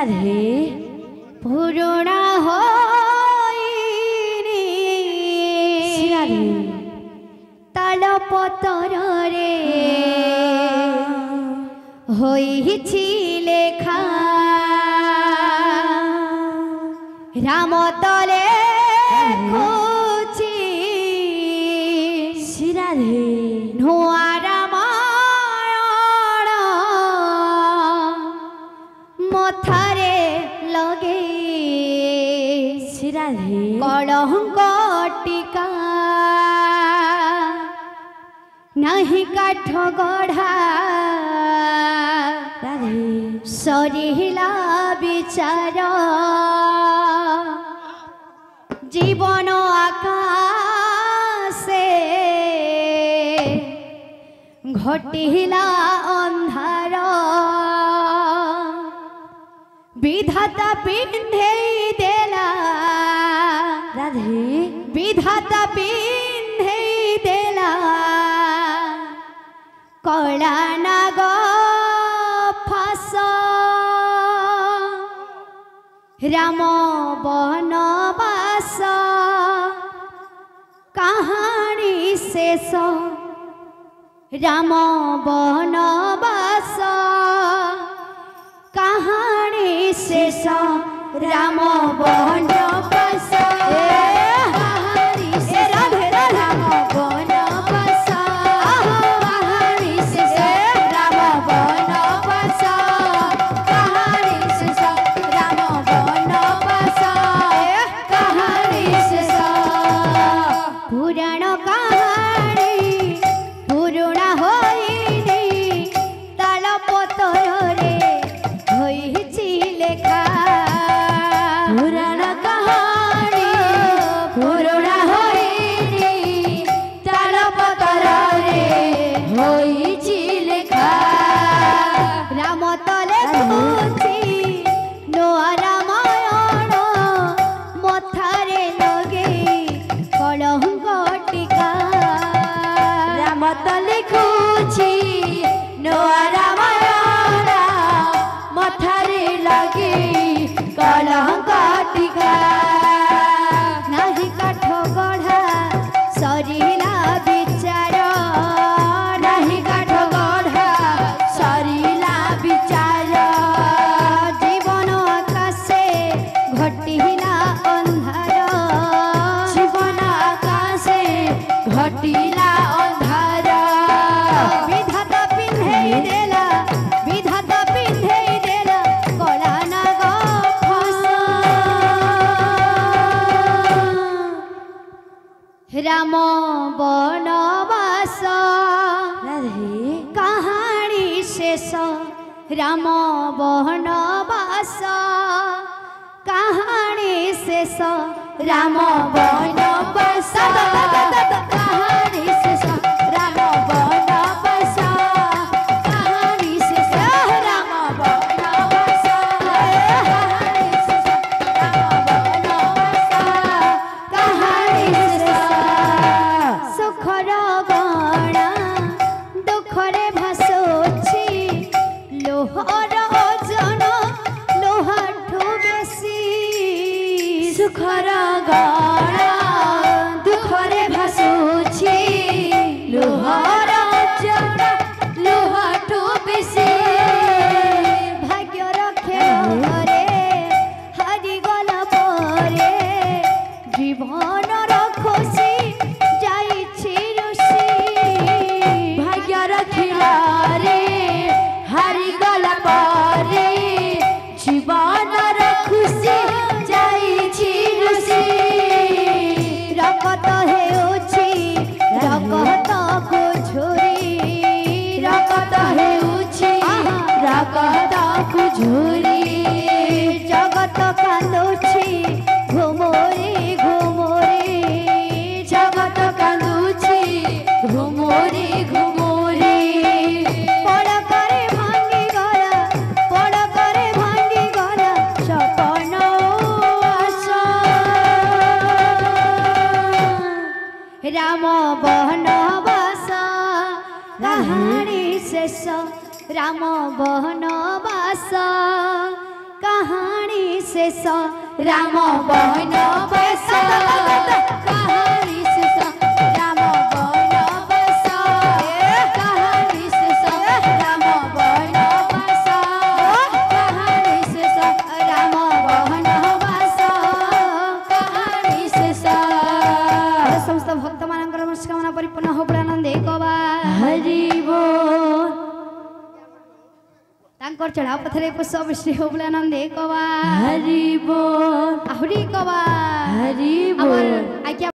राधे पुरुणा होइनी राधे तालपतर रे होइछि लेखा राम तले खोछि राधे नुआ रामायण मथारे लगे राधे कलंक टीका नहीं काठ गढ़ा राधे सरिला विचार जीवन आकाशे घटिला अंधार विधाता पिंधे देला राधे विधाता पिंधे देला कला नाग फास राम बनवास कहानी शेष राम बनवास कहानी शेष राम बनवास कहानी शेष राम बनवास कहानी शेष राम बनवास कहानी शेष राम बनवास कहानी शेष पुराण कहानी पुरुणा होइनी तालपतर रे होइछि लेखा पुराण कहानी पुरुणा होइनी तालपतर रे होइछि लेखा राम तले खोछि नुआ रामायण मथारे लगे कलंक टीका राम तले खोछि नुआ रामायण मथारे लगे कलंक टीका नाही काठ गढ़ा सरिला विचार नाही काठ गढ़ा सरिला विचार जीवन आकाशे घटिला अंधार जीवन आकाशे घटिला अंधार विधाता पिंधेई देला विधाता पिंधेई देला कला नाग फास राम बनवास राधे कहानी शेष राम बनवास कहानी शेष राम बनवास कहानी शेष राम बनवास कहानी शेष राम बनवास कहानी शेष राम बनवास कहानी शेष सुखर गणा दुखरे भासुछि लोहर ओजन लोहाठू बेसी सुखर गणा दुखरे भासुछि लोहर ओजन लोहाठू बेसी भाग्यर खेଳରେ हारि गला परे जीवनर खुशी जाइछि रुषि भाग्यर खेଳରେ हारि गला परे जीवनर खुशी जाइछि रुषि रकत हेउछि रकत को झुरी रकत हेउछि रकत को झुरी जगत कांदुछि घुमोरी घुमोरी जगत कांदुछि घुमोरी घुमोरी पड़करे भांगी गला पड़करे भांगी गला सपन आशा राम बनवास कहानी शेष राम बनवास कहानी शेष राम बनवास कहानी शेष राम बनवास कहानी शेष राम बनवास कहानी शेष राम बनवास कहानी शेष समस्त भक्त मानकर मनस्कामना परिपूर्ण हो आनंदे कवा हरि बोल तांकर चढ़ाव पथरे पुष्प वृष्टि हो आनंदे कवा हरि बोल आहुरी कवा हरि बोल आज्ञा